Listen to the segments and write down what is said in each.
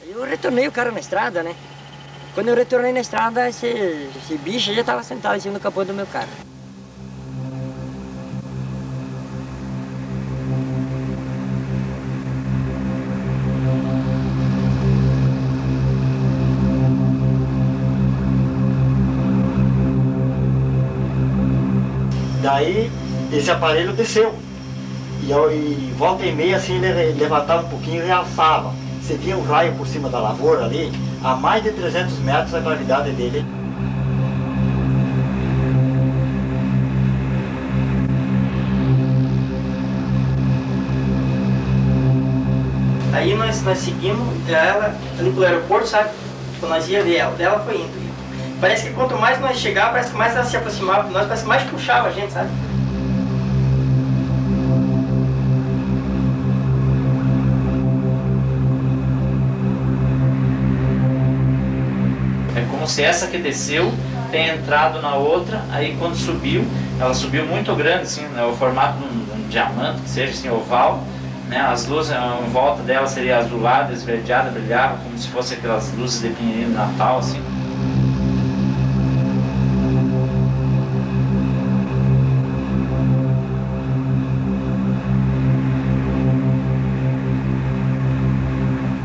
Eu retornei o cara na estrada, né? Quando eu retornei na estrada, esse bicho já estava sentado em cima do capô do meu carro. Daí esse aparelho desceu. E volta e meia assim ele levantava um pouquinho e realçava. Você via um raio por cima da lavoura ali, a mais de 300 metros a gravidade dele. Aí nós seguimos ela ali pro aeroporto, sabe? Tipo, nós ia ver ela, dela foi indo. Parece que quanto mais nós chegávamos, parece que mais ela se aproximava de nós, parece que mais puxava a gente, sabe? É como se essa que desceu tenha entrado na outra, aí quando subiu, ela subiu muito grande, assim, né, o formato de um diamante, que seja assim, oval, né, as luzes em volta dela seria azulada, esverdeada, brilhava como se fosse aquelas luzes de pinheirinho de Natal, assim.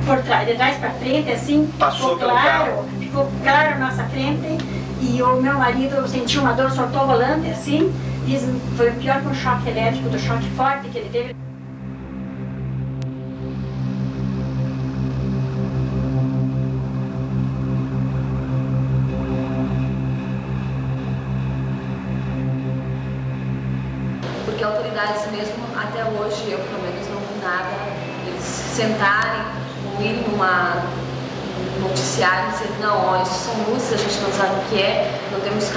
Por trás, de trás para frente, assim, ficou claro a nossa frente, e o meu marido sentiu uma dor, soltou o volante, assim, dizem que foi pior que um choque elétrico, do choque forte que ele teve. Porque autoridades mesmo, até hoje, eu pelo menos não vi nada, eles sentarem, ouvirem um noticiário e dizer, não, ó, isso são luzes, a gente não sabe o que é, não temos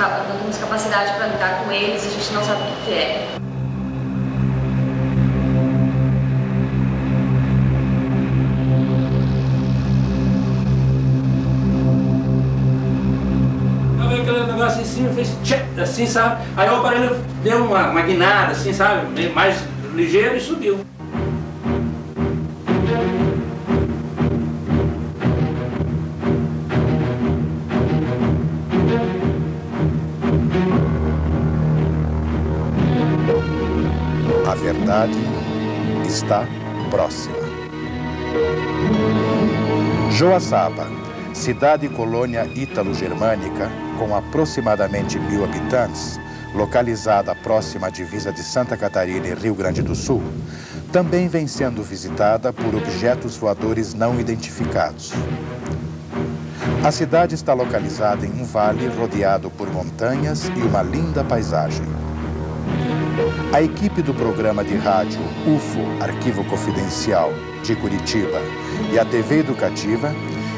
capacidade para lidar com eles, a gente não sabe o que é. Eu vi aquele negócio em cima, fez tchê, assim, sabe? Aí o aparelho deu uma guinada, assim, sabe? Meio mais ligeiro e subiu. A verdade está próxima. Joaçaba, cidade e colônia ítalo-germânica com aproximadamente 1000 habitantes, localizada próxima à divisa de Santa Catarina e Rio Grande do Sul, também vem sendo visitada por objetos voadores não identificados. A cidade está localizada em um vale rodeado por montanhas e uma linda paisagem. A equipe do programa de rádio UFO, Arquivo Confidencial, de Curitiba, e a TV Educativa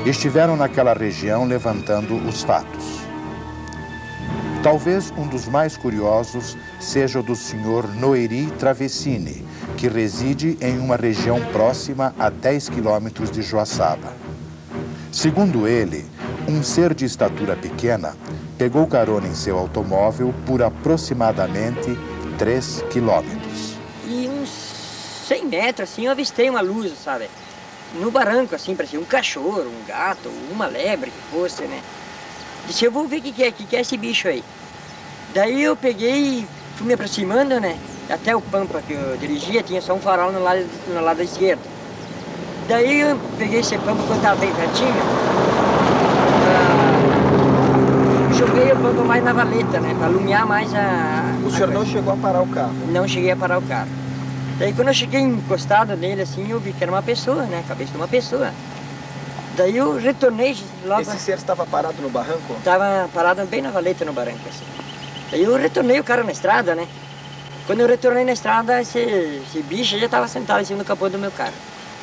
estiveram naquela região levantando os fatos. Talvez um dos mais curiosos seja o do Sr. Noeri Travessini, que reside em uma região próxima a 10 quilômetros de Joaçaba. Segundo ele, um ser de estatura pequena pegou carona em seu automóvel por aproximadamente 3 quilômetros. E uns 100 metros, assim, eu avistei uma luz, sabe? No barranco, assim, parecia um cachorro, um gato, uma lebre que fosse, né? Disse, eu vou ver o que é esse bicho aí. Daí eu peguei e fui me aproximando, né? Até o pampa que eu dirigia tinha só um farol no lado esquerdo. Daí eu peguei esse pampa quando estava bem pertinho. Joguei o pampa mais na valeta, né? Para alumiar mais a... O senhor não chegou a parar o carro? Não cheguei a parar o carro. Daí quando eu cheguei encostado nele assim, eu vi que era uma pessoa, né? A cabeça de uma pessoa. Daí eu retornei logo... Esse ser estava parado no barranco? Estava parado bem na valeta no barranco, assim. Daí eu retornei o cara na estrada, né? Quando eu retornei na estrada, esse bicho já estava sentado em cima do capô do meu carro.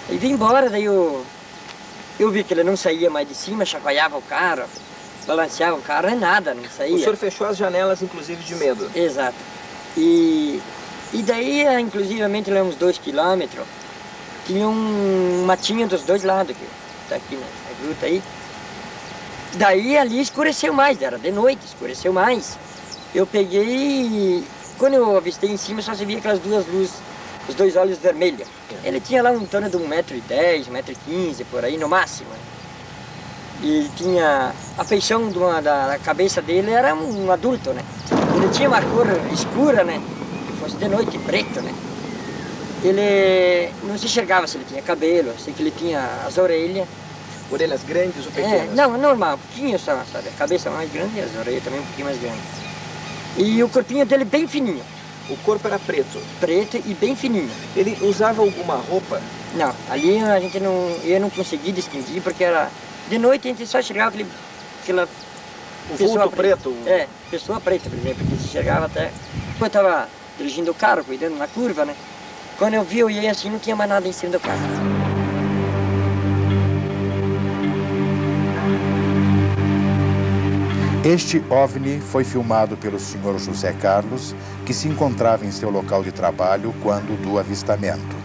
Aí vim embora, daí eu vi que ele não saía mais de cima, chacoalhava o carro, balanceava o carro, é nada, não saía. O senhor fechou as janelas, inclusive, de medo? Exato. E daí, inclusivamente, lá uns 2 quilômetros, tinha um matinho dos dois lados, que tá aqui na gruta aí. Daí ali escureceu mais, era de noite, escureceu mais. Eu peguei, quando eu avistei em cima, só se via aquelas duas luzes os dois olhos vermelhos. Ele tinha lá em torno de 1,10 m, 1,15 m, por aí, no máximo. E tinha a feição da cabeça dele, era um adulto, né? Ele tinha uma cor escura, né? Que fosse de noite, preto, né? Ele não se enxergava se ele tinha cabelo, sei que ele tinha as orelhas. Orelhas grandes ou pequenas? Não, normal, um pouquinho só, sabe? A cabeça mais grande e as orelhas também um pouquinho mais grandes. E o corpinho dele bem fininho. O corpo era preto? Preto e bem fininho. Ele usava alguma roupa? Não, ali eu não consegui distinguir porque era... De noite a gente só enxergava aquela vulto preto? Pessoa preta primeiro, porque se enxergava até... Eu estava dirigindo o carro, cuidando na curva, né? Quando eu vi, eu ia assim, não tinha mais nada em cima do carro. Este OVNI foi filmado pelo Sr. José Carlos, que se encontrava em seu local de trabalho quando do avistamento.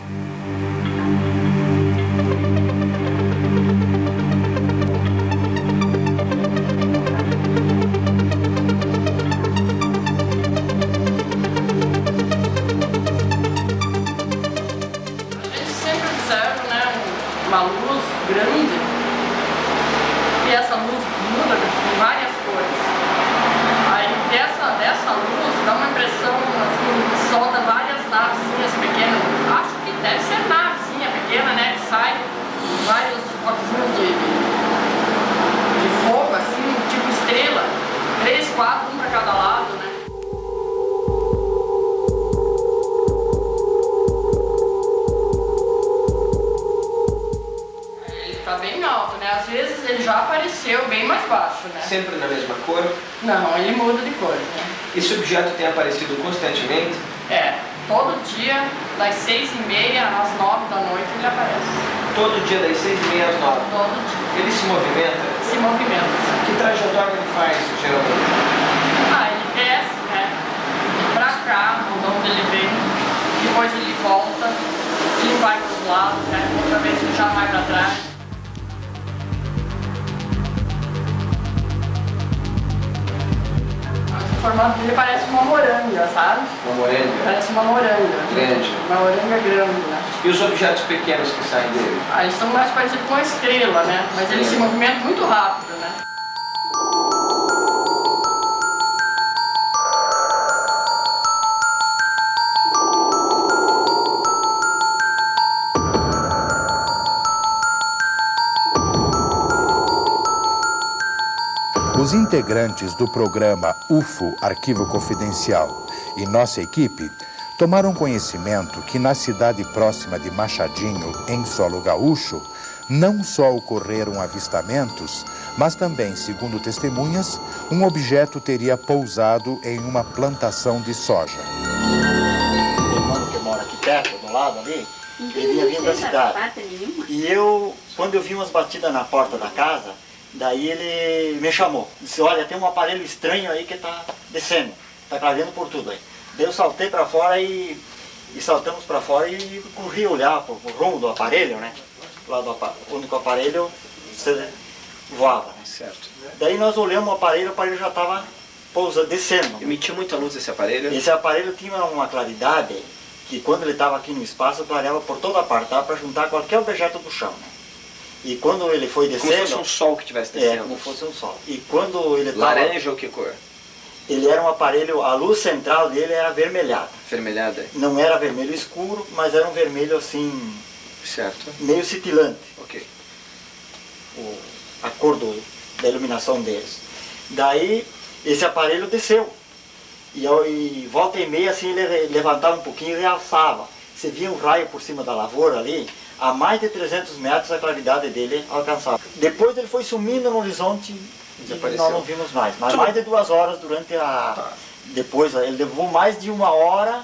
Uma luz grande e essa luz muda de várias cores. Aí dessa luz dá uma impressão assim, solta várias navezinhas pequenas. Acho que deve ser navezinha pequena, né? Sai vários foquinhos de fogo, assim, tipo estrela. 3, 4, um para cada lado, né? Tá bem alto, né? Às vezes ele já apareceu bem mais baixo, né? Sempre na mesma cor? Não, ele muda de cor, né? Esse objeto tem aparecido constantemente? Todo dia, das 6h30 às 9 da noite ele aparece. Todo dia das 6h30 às 9? Todo dia. Ele se movimenta? Se movimenta. Que trajetória ele faz, geralmente? Ele desce, né? Pra cá, de onde ele vem. Depois ele volta, ele vai para os lados, né? Outra vez ele já vai para trás. O formato dele parece uma moranga, sabe? Uma moranga? Parece uma moranga. Grande. Uma moranga grande, né? E os objetos pequenos que saem dele? Eles são mais parecidos com a estrela, né? Mas eles se movimentam muito rápido, né? Os integrantes do programa UFO Arquivo Confidencial e nossa equipe tomaram conhecimento que na cidade próxima de Machadinho, em solo gaúcho, não só ocorreram avistamentos, mas também, segundo testemunhas, um objeto teria pousado em uma plantação de soja. O irmão que mora aqui perto, do lado ali, ele vinha vindo da cidade. E quando eu vi umas batidas na porta da casa, daí ele me chamou, disse, olha, tem um aparelho estranho aí que está descendo, está clareando por tudo aí. Daí eu saltei para fora e saltamos para fora e corri olhar para o rumo do aparelho, né? Lá do único aparelho voava, né? Certo. Daí nós olhamos o aparelho já estava descendo. Emitia muita luz esse aparelho? Esse aparelho tinha uma claridade que quando ele estava aqui no espaço, clareava por toda a parte, para juntar qualquer objeto do chão, né? E quando ele foi descendo... Como se fosse um sol que estivesse descendo. Como se fosse um sol. E quando ele estava... Laranja ou que cor? Ele era um aparelho, a luz central dele era avermelhada. Avermelhada? Não era vermelho escuro, mas era um vermelho assim... Certo. Meio cintilante. Ok. A cor da iluminação deles. Daí, esse aparelho desceu. E volta e meia, assim, ele levantava um pouquinho e realçava. Você via um raio por cima da lavoura ali, a mais de 300 metros a claridade dele alcançava. Depois ele foi sumindo no horizonte e nós não vimos mais. Mas mais de 2 horas durante a... Depois ele levou mais de 1 hora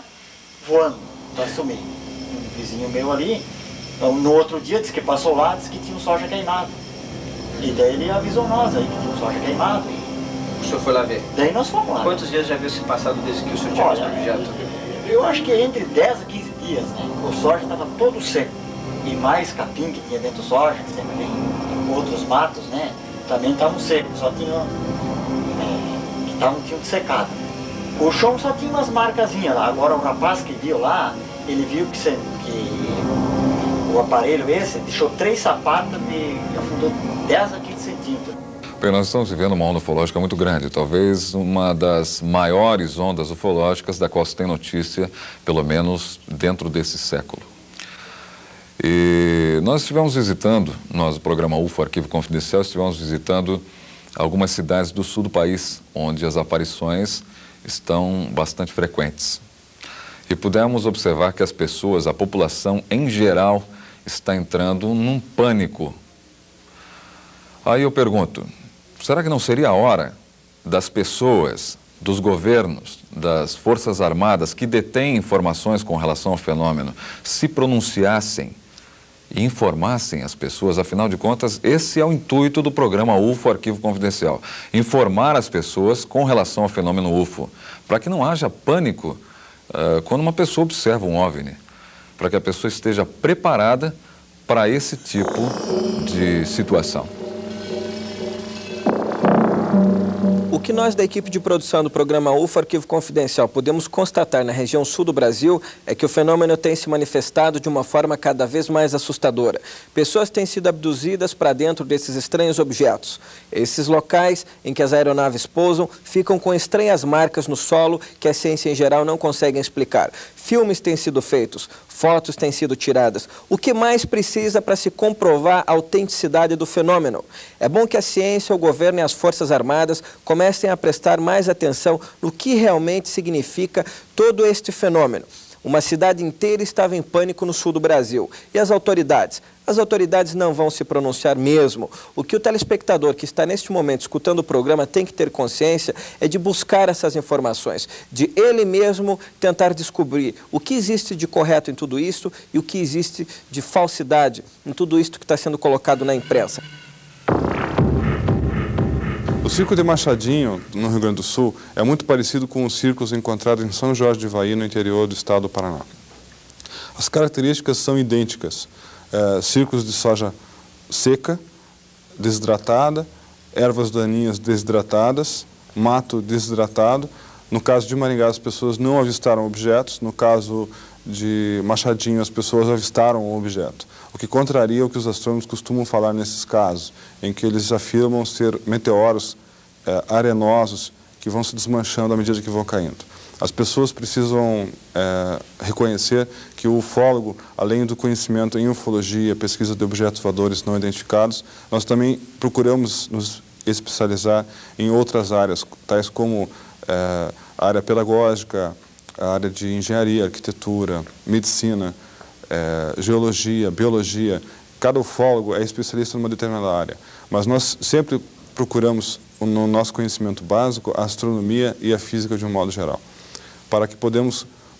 voando para sumir. Um vizinho meu ali, no outro dia, disse que passou lá, disse que tinha um soja queimado. E daí ele avisou nós aí que tinha um soja queimado. O senhor foi lá ver? Daí nós fomos lá. Quantos dias já havia se passado desde que o senhor tinha visto o objeto? Eu acho que entre 10 a 15 dias, né? O soja estava todo seco. E mais capim que tinha dentro do soja, que sempre tem outros matos, né? Também estavam secos, só tinham tinham secado. O chão só tinha umas marcazinhas lá. Agora o rapaz que viu lá, ele viu que o aparelho esse deixou 3 sapatos e afundou 10 a 15 centímetros. Bem, nós estamos vivendo uma onda ufológica muito grande, talvez uma das maiores ondas ufológicas da qual se tem notícia, pelo menos dentro desse século. E nós estivemos visitando, nós, o programa UFO Arquivo Confidencial, estivemos visitando algumas cidades do sul do país, onde as aparições estão bastante frequentes. E pudemos observar que as pessoas, a população em geral, está entrando num pânico. Aí eu pergunto, será que não seria a hora das pessoas, dos governos, das Forças Armadas que detêm informações com relação ao fenômeno, se pronunciassem e informassem as pessoas? Afinal de contas, esse é o intuito do programa UFO Arquivo Confidencial. Informar as pessoas com relação ao fenômeno UFO, para que não haja pânico quando uma pessoa observa um OVNI, para que a pessoa esteja preparada para esse tipo de situação. O que nós da equipe de produção do programa UFO Arquivo Confidencial podemos constatar na região sul do Brasil é que o fenômeno tem se manifestado de uma forma cada vez mais assustadora. Pessoas têm sido abduzidas para dentro desses estranhos objetos. Esses locais em que as aeronaves pousam ficam com estranhas marcas no solo que a ciência em geral não consegue explicar. Filmes têm sido feitos, fotos têm sido tiradas. O que mais precisa para se comprovar a autenticidade do fenômeno? É bom que a ciência, o governo e as Forças Armadas comecem a prestar mais atenção no que realmente significa todo este fenômeno. Uma cidade inteira estava em pânico no sul do Brasil. E as autoridades? As autoridades não vão se pronunciar mesmo. O que o telespectador que está neste momento escutando o programa tem que ter consciência é de buscar essas informações, de ele mesmo tentar descobrir o que existe de correto em tudo isso e o que existe de falsidade em tudo isso que está sendo colocado na imprensa. O Circo de Machadinho, no Rio Grande do Sul, é muito parecido com os circos encontrados em São Jorge de Ivaí, no interior do estado do Paraná. As características são idênticas. Circos de soja seca, desidratada, ervas daninhas desidratadas, mato desidratado. No caso de Maringá, as pessoas não avistaram objetos. No caso de Machadinho, as pessoas avistaram o objeto. O que contraria o que os astrônomos costumam falar nesses casos, em que eles afirmam ser meteoros arenosos que vão se desmanchando à medida que vão caindo. As pessoas precisam reconhecer que o ufólogo, além do conhecimento em ufologia, pesquisa de objetos voadores não identificados, nós também procuramos nos especializar em outras áreas, tais como a área pedagógica, a área de engenharia, arquitetura, medicina, geologia, biologia. Cada ufólogo é especialista numa determinada área, mas nós sempre procuramos, no nosso conhecimento básico, a astronomia e a física de um modo geral, para que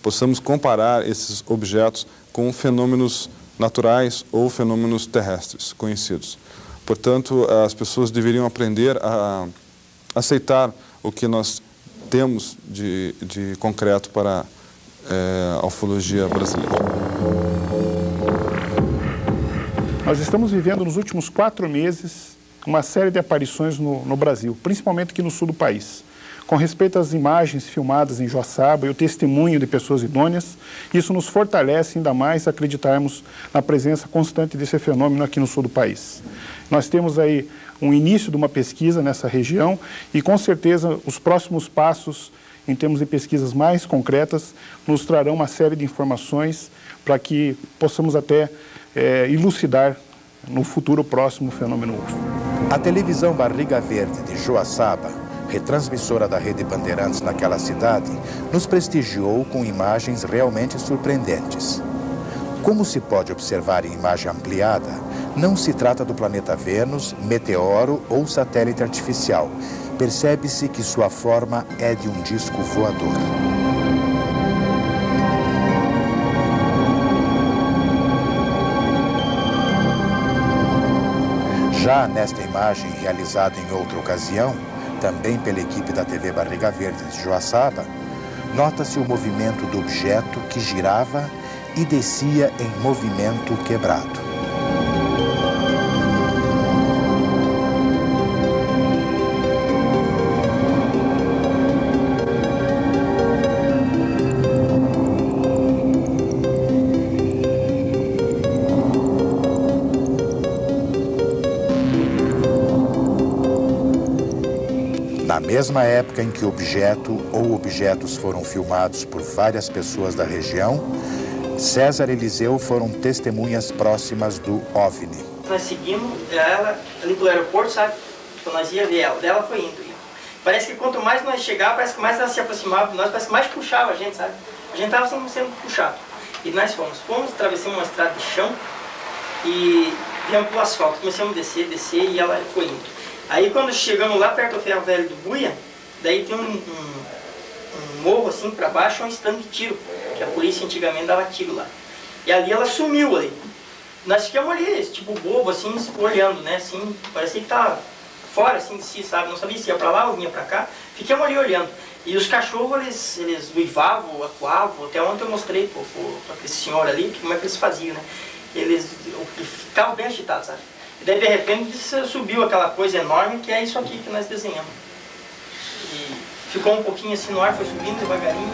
possamos comparar esses objetos com fenômenos naturais ou fenômenos terrestres conhecidos. Portanto, as pessoas deveriam aprender a aceitar o que nós temos de concreto para a ufologia brasileira. Nós estamos vivendo nos últimos 4 meses uma série de aparições no Brasil, principalmente aqui no sul do país. Com respeito às imagens filmadas em Joaçaba e o testemunho de pessoas idôneas, isso nos fortalece ainda mais a acreditarmos na presença constante desse fenômeno aqui no sul do país. Nós temos aí um início de uma pesquisa nessa região e, com certeza, os próximos passos, em termos de pesquisas mais concretas, nos trarão uma série de informações para que possamos até elucidar no futuro próximo o fenômeno UFO. A televisão Barriga Verde de Joaçaba, retransmissora da Rede Bandeirantes naquela cidade, nos prestigiou com imagens realmente surpreendentes. Como se pode observar em imagem ampliada, não se trata do planeta Vênus, meteoro ou satélite artificial. Percebe-se que sua forma é de um disco voador. Já nesta imagem, realizada em outra ocasião, também pela equipe da TV Barriga Verde de Joaçaba, nota-se o movimento do objeto que girava e descia em movimento quebrado. mesma época em que o objeto ou objetos foram filmados por várias pessoas da região, César e Eliseu foram testemunhas próximas do OVNI. Nós seguimos ela ali pelo aeroporto, sabe? Quando nós ia ver ela, dela foi indo. Parece que quanto mais nós chegávamos, parece que mais ela se aproximava de nós, parece que mais puxava a gente, sabe? A gente estava sendo puxado. E nós fomos, atravessamos uma estrada de chão e viemos pro asfalto. Começamos a descer e ela foi indo. Aí quando chegamos lá perto do ferro velho do Buia, daí tem um morro assim para baixo, um stand de tiro, que a polícia antigamente dava tiro lá. E ali ela sumiu ali. Nós ficamos ali, tipo bobo, assim, olhando, né, assim, parecia que tava fora, assim, de si, sabe, não sabia se ia pra lá ou vinha pra cá, ficamos ali olhando. E os cachorros, eles uivavam, atuavam, até ontem eu mostrei pra esse senhor ali, como é que eles faziam, né, eles ficavam bem agitados, sabe. E daí, de repente, subiu aquela coisa enorme, que é isso aqui que nós desenhamos. E ficou um pouquinho assim no ar, foi subindo devagarinho.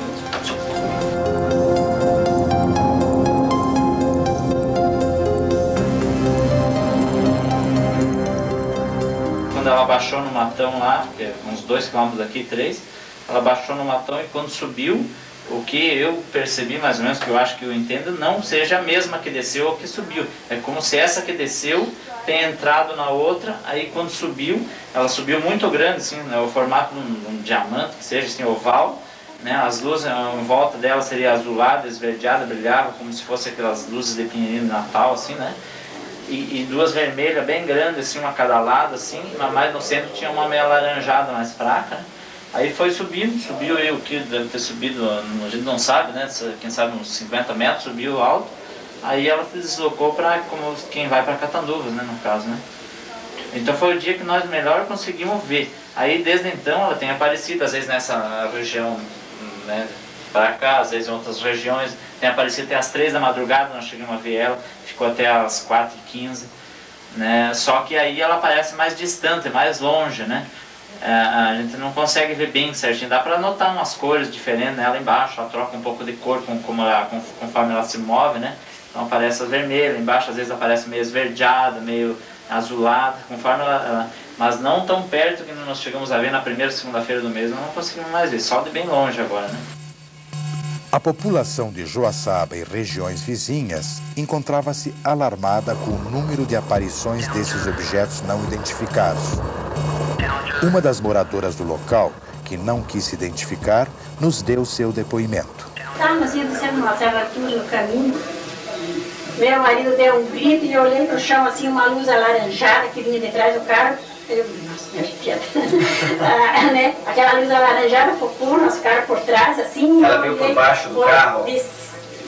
Quando ela baixou no matão lá, que é uns 2 km daqui, 3, ela baixou no matão e quando subiu, o que eu percebi mais ou menos, que eu acho que eu entendo, não seja a mesma que desceu ou que subiu. É como se essa que desceu tenha entrado na outra, aí quando subiu, ela subiu muito grande, assim, né, o formato de um diamante, que seja assim, oval, né, as luzes em volta dela seria azulada, esverdeada, brilhava como se fosse aquelas luzes de pinheirinho de Natal, assim, né? E 2 vermelhas bem grandes, assim, uma cada lado, assim, mas mais no centro tinha uma meio alaranjada mais fraca, né? Aí foi subindo, subiu aí o que deve ter subido, a gente não sabe, né? Quem sabe uns 50 metros, subiu alto. Aí ela se deslocou para como quem vai para Catanduvas, né, no caso, né? Então foi o dia que nós melhor conseguimos ver. Aí desde então ela tem aparecido, às vezes nessa região, né, para cá, às vezes em outras regiões, tem aparecido até às 3 da madrugada, nós chegamos a ver ela, ficou até às 4h15, né? Só que aí ela aparece mais distante, mais longe, né? A gente não consegue ver bem certinho, dá para notar umas cores diferentes nela embaixo, ela troca um pouco de cor conforme ela se move, né? Então aparece a vermelha, embaixo às vezes aparece meio esverdeada, meio azulada, conforme ela, mas não tão perto que nós chegamos a ver na primeira segunda-feira do mês, nós não conseguimos mais ver, só de bem longe agora, né? A população de Joaçaba e regiões vizinhas encontrava-se alarmada com o número de aparições desses objetos não identificados. Uma das moradoras do local, que não quis se identificar, nos deu seu depoimento. Estávamos indo descendo uma serratura no caminho. Meu marido deu um grito e eu olhei para o chão, assim, uma luz alaranjada que vinha de trás do carro. Né? Aquela luz alaranjada focou nosso carro por trás, assim. Ela veio por baixo do carro?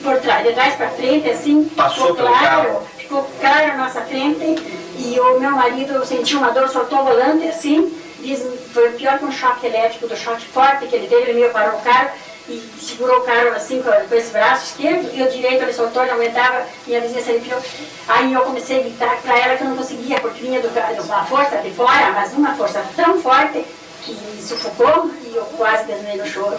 Por trás, de trás para frente, assim. Passou pelo carro? Ficou claro na nossa frente e o meu marido sentiu uma dor, soltou o volante, assim. Foi pior que um choque elétrico, do choque forte que ele teve, ele meio parou o carro e segurou o carro assim com esse braço esquerdo e o direito ele soltou, ele aumentava e a vizinha se arrepiou. Aí eu comecei a gritar para ela que eu não conseguia, porque vinha de uma força de fora, mas uma força tão forte que sufocou e eu quase desmaiei no choro.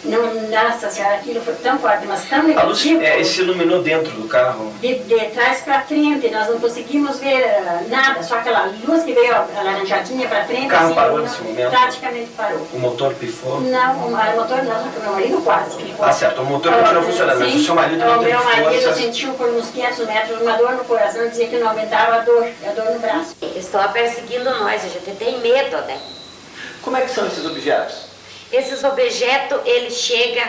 Não, nossa senhora, aquilo foi tão forte, mas tão negativo. A luz se iluminou dentro do carro? De trás para frente, nós não conseguimos ver nada, só aquela luz que veio alaranjadinha para frente. O carro assim, parou nesse momento? Praticamente parou. O motor pifou? Não, o motor não, porque o meu marido quase pifou. Ah, certo, o motor continua funcionando, mas o seu marido não teve força? O meu marido sentiu por uns 500 metros uma dor no coração, dizia que não aumentava a dor no braço. Eles estão perseguindo nós, a gente tem medo, né? Como é que são esses objetos? Esses objetos, ele chega,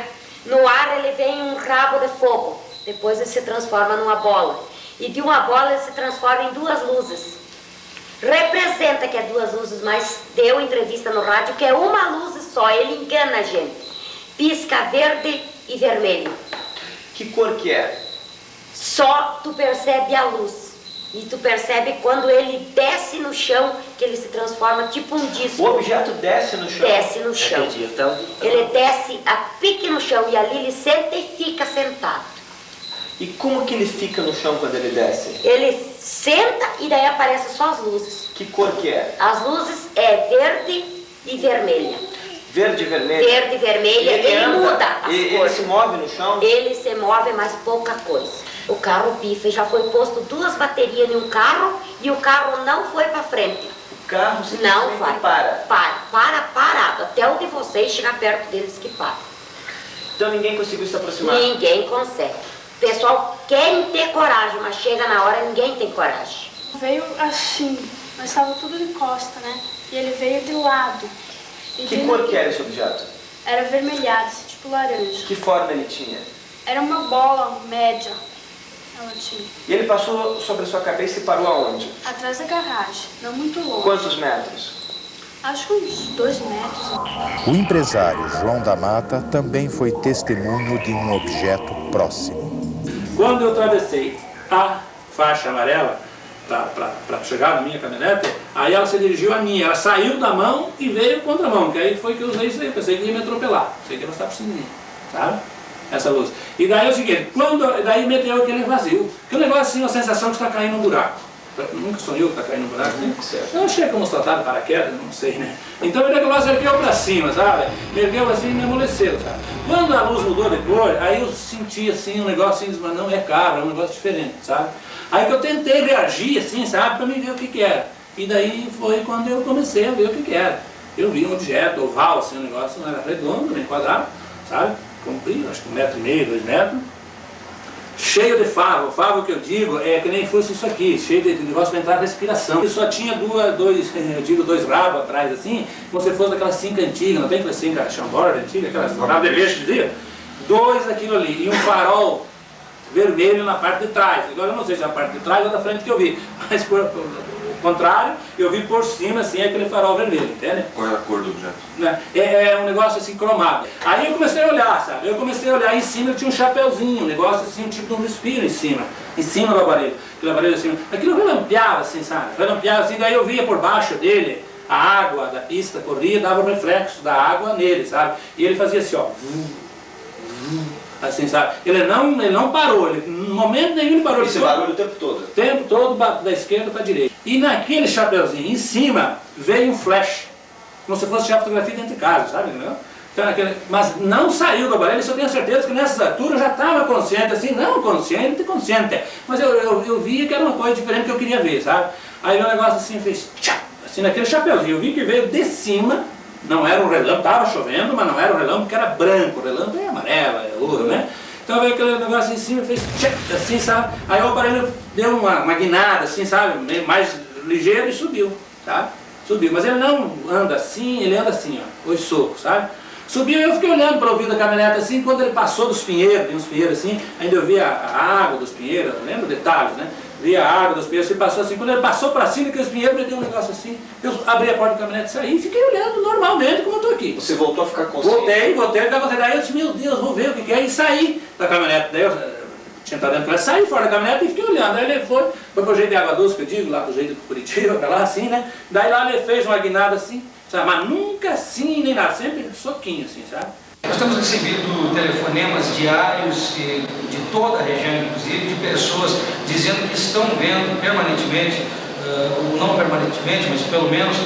no ar ele vem um rabo de fogo, depois ele se transforma numa bola. E de uma bola ele se transforma em 2 luzes. Representa que é 2 luzes, mas deu entrevista no rádio que é uma luz só, ele engana a gente. Pisca verde e vermelho. Que cor que é? Só tu percebe a luz. E tu percebe quando ele desce no chão, que ele se transforma tipo um disco. O objeto desce no chão? Desce no chão. Então... Ele desce a pique no chão e ali ele senta e fica sentado. E como que ele fica no chão quando ele desce? Ele senta e daí aparecem só as luzes. Que cor que é? As luzes é verde e vermelha. Verde e vermelha? Verde e vermelha, ele muda as cores. Ele se move no chão? Ele se move, mas pouca coisa. O carro pifa, já foi posto 2 baterias em um carro e o carro não foi para frente. carro não vai. Para. Parado. Até o de vocês chegar perto deles que para. Então ninguém conseguiu se aproximar? Ninguém consegue. O pessoal quer ter coragem, mas chega na hora ninguém tem coragem. Veio assim, mas estava tudo de costa, né? E ele veio de lado. Que cor que era esse objeto? Era avermelhado, tipo laranja. Que forma ele tinha? Era uma bola média, ela tinha. E ele passou sobre a sua cabeça e parou aonde? Atrás da garagem, não muito longe. Quantos metros? Acho que uns 2 metros. O empresário João da Mata também foi testemunho de um objeto próximo. Quando eu atravessei a faixa amarela para chegar na minha caminhonete, aí ela se dirigiu a mim, ela saiu da mão e veio contra a mão, que aí foi que eu usei isso aí, pensei que ia me atropelar, pensei que ela estava por cima de mim, sabe? Essa luz. E daí é o seguinte, daí meteu aquele vazio, aquele negócio assim, uma sensação que está caindo num buraco. Nunca sonhou que está caindo num buraco, né? Eu achei que como tratado de paraquedas, não sei, né? Então o negócio ergueu para cima, sabe? Me ergueu assim e me amoleceu, sabe? Quando a luz mudou de cor, aí eu senti assim um negócio assim, mas não é caro, é um negócio diferente, sabe? Aí que eu tentei reagir assim, sabe, para me ver o que era. E daí foi quando eu comecei a ver o que era. Eu vi um objeto oval, assim, um negócio não era redondo, nem quadrado, sabe? Comprido, acho que 1,5 metro, 2 metros. Cheio de favo. Favo que eu digo é que nem fosse isso aqui, cheio de negócio para entrar respiração. E só tinha dois rabos atrás assim, como se fosse daquelas 5 antigas, não tem aquelas 5 chambord antigas, aquelas rabos de peixe que dizia? 2 aquilo ali, e um farol vermelho na parte de trás. Agora eu não sei se é a parte de trás ou da frente que eu vi, mas por contrário, eu vi por cima assim aquele farol vermelho, entende? Qual era a cor do objeto? É um negócio assim cromado. Aí eu comecei a olhar, sabe? Eu comecei a olhar em cima, tinha um chapeuzinho, um negócio assim, um tipo de um respiro em cima do aparelho. Aquele aparelho assim, aquilo relampeava assim, sabe? Relampeava assim, daí eu via por baixo dele a água da pista corria, dava o reflexo da água nele, sabe? E ele fazia assim, ó. Assim, sabe? Ele não parou, no momento nenhum ele parou. Esse barulho o tempo todo? O tempo todo, da esquerda para a direita. E naquele chapeuzinho, em cima, veio um flash, como se fosse tirar fotografia dentro de casa, sabe? Então, mas não saiu do aparelho, eu tenho certeza que nessas alturas eu já estava consciente, assim, não consciente, mas eu via que era uma coisa diferente que eu queria ver, sabe? Aí o negócio assim fez tchá, assim, naquele chapeuzinho, eu vi que veio de cima. Não era um relâmpago, estava chovendo, mas não era um relâmpago, porque era branco, o relâmpago é amarelo, é ouro, né? Então veio aquele negócio em cima e fez tchac, assim, sabe? Aí o aparelho deu uma guinada, assim, sabe? Mais ligeiro e subiu, tá? Subiu, mas ele não anda assim, ele anda assim, ó, os socos, sabe? Subiu e eu fiquei olhando para o ouvido da caminhonete assim, quando ele passou dos pinheiros, tem uns pinheiros assim, ainda eu vi a água dos pinheiros, lembra detalhes, né? Vi a água dos pinheiros, ele passou assim, quando ele passou para cima, aqueles pinheiros, me deu um negócio assim, eu abri a porta da caminhonete, saí e fiquei olhando normalmente como eu estou aqui. Você voltou a ficar consciente? Voltei, daí eu disse, meu Deus, vou ver o que é, e saí da caminhonete, daí eu tinha estado dentro da saí fora da caminhonete e fiquei olhando, aí ele foi pro jeito de Água Doce, que eu digo, lá pro jeito de Curitiba, pra lá assim, né, daí lá ele fez uma guinada assim, sabe, mas nunca assim, nem nada, sempre soquinho assim, sabe. Nós temos recebido telefonemas diários de toda a região, inclusive, de pessoas dizendo que estão vendo permanentemente, ou não permanentemente, mas pelo menos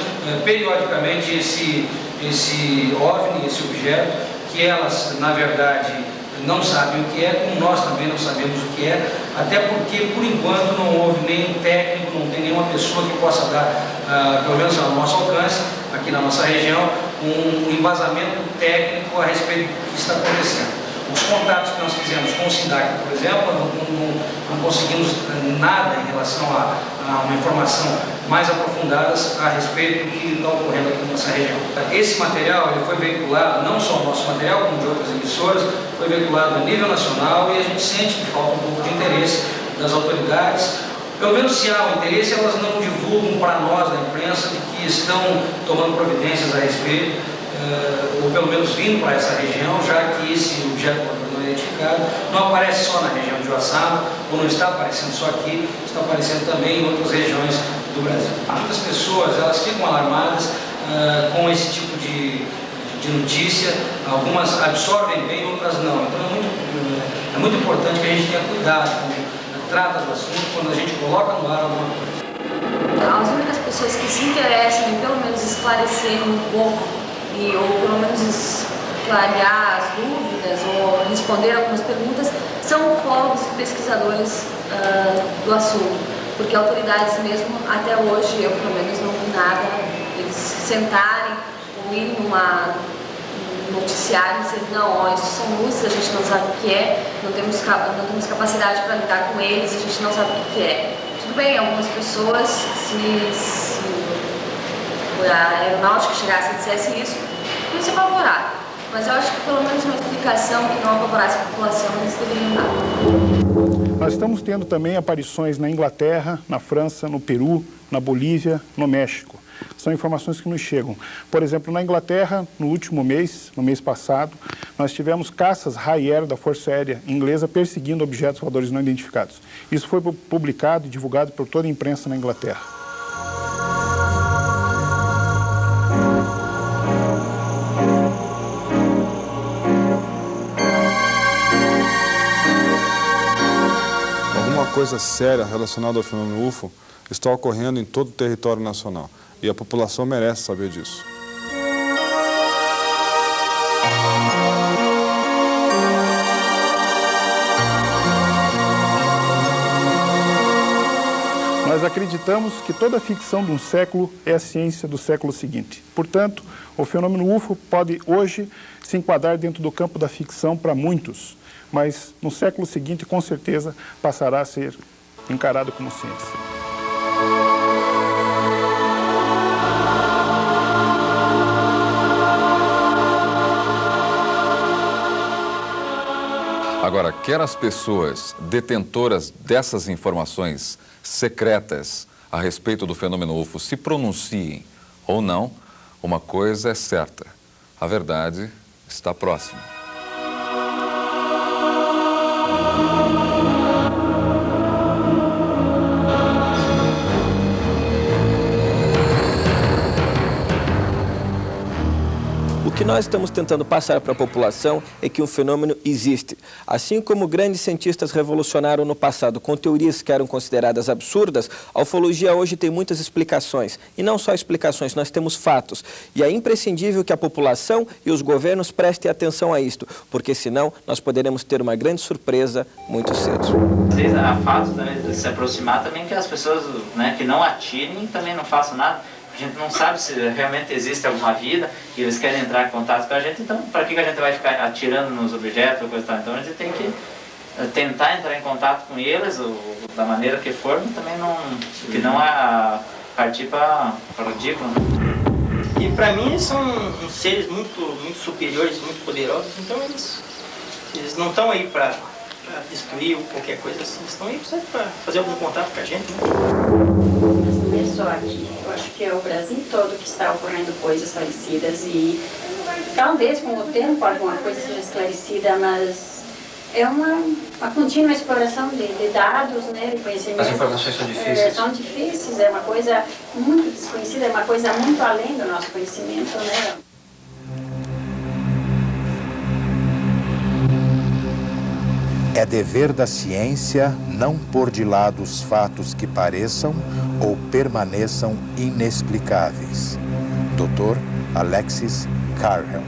periodicamente esse OVNI, esse objeto, que elas, na verdade, não sabem o que é, como nós também não sabemos o que é, até porque, por enquanto, não houve nenhum técnico, não tem nenhuma pessoa que possa dar, pelo menos ao nosso alcance, aqui na nossa região, um embasamento técnico a respeito do que está acontecendo. Os contatos que nós fizemos com o SINDAC, por exemplo, não conseguimos nada em relação a uma informação mais aprofundada a respeito do que está ocorrendo aqui na nossa região. Esse material ele foi veiculado, não só o nosso material, como de outras emissoras, foi veiculado a nível nacional e a gente sente que falta um pouco de interesse das autoridades. Pelo menos se há o interesse, elas não divulgam para nós, da imprensa, de que estão tomando providências a respeito, ou pelo menos vindo para essa região, já que esse objeto não é identificado, não aparece só na região de Joaçaba, ou não está aparecendo só aqui, está aparecendo também em outras regiões do Brasil. Muitas pessoas, elas ficam alarmadas com esse tipo de notícia, algumas absorvem bem, outras não. Então é muito importante que a gente tenha cuidado quando trata do assunto, quando a gente coloca no ar alguma coisa. As únicas pessoas que se interessam em pelo menos esclarecer um pouco, ou pelo menos clarear as dúvidas, ou responder algumas perguntas, são ufólogos e pesquisadores do assunto, porque autoridades mesmo, até hoje, eu pelo menos não vi nada. nada, eles sentarem ou irem numa noticiário e dizer, não, ó, isso são luzes, a gente não sabe o que é, não temos capacidade para lidar com eles, a gente não sabe o que é. Tudo bem, algumas pessoas, se a aeronáutica chegasse e dissesse isso, não se apavorar. Mas eu acho que pelo menos uma explicação que não apavorasse a população, eles deveriam dar. Nós estamos tendo também aparições na Inglaterra, na França, no Peru, na Bolívia, no México. São informações que nos chegam. Por exemplo, na Inglaterra, no último mês, no mês passado, nós tivemos caças High-Air da Força Aérea Inglesa perseguindo objetos voadores não identificados. Isso foi publicado e divulgado por toda a imprensa na Inglaterra. Alguma coisa séria relacionada ao fenômeno UFO está ocorrendo em todo o território nacional. E a população merece saber disso. Nós acreditamos que toda ficção de um século é a ciência do século seguinte. Portanto, o fenômeno UFO pode hoje se enquadrar dentro do campo da ficção para muitos, mas no século seguinte, com certeza, passará a ser encarado como ciência. Agora, quer as pessoas detentoras dessas informações secretas a respeito do fenômeno UFO se pronunciem ou não, uma coisa é certa: a verdade está próxima. O que nós estamos tentando passar para a população é que um fenômeno existe. Assim como grandes cientistas revolucionaram no passado com teorias que eram consideradas absurdas, a ufologia hoje tem muitas explicações. E não só explicações, nós temos fatos. E é imprescindível que a população e os governos prestem atenção a isto, porque senão nós poderemos ter uma grande surpresa muito cedo. Às vezes há fatos também de se aproximar também que as pessoas, né, que não atirem também não façam nada. A gente não sabe se realmente existe alguma vida e eles querem entrar em contato com a gente, então para que a gente vai ficar atirando nos objetos ou coisa tal? Então a gente tem que tentar entrar em contato com eles, ou da maneira que for, mas também não, que não é partir para ridículo. E para mim eles são uns seres muito superiores, muito poderosos, então eles não estão aí para destruir ou qualquer coisa assim, eles estão aí para fazer algum contato com a gente, né? Não é só aqui, eu acho que é o Brasil todo que está ocorrendo coisas parecidas e talvez com o tempo alguma coisa seja esclarecida, mas é uma contínua exploração de dados, né, de conhecimento. As informações são difíceis. São difíceis, é uma coisa muito desconhecida, é uma coisa muito além do nosso conhecimento, né? É dever da ciência não pôr de lado os fatos que pareçam ou permaneçam inexplicáveis. Dr. Alexis Carrel.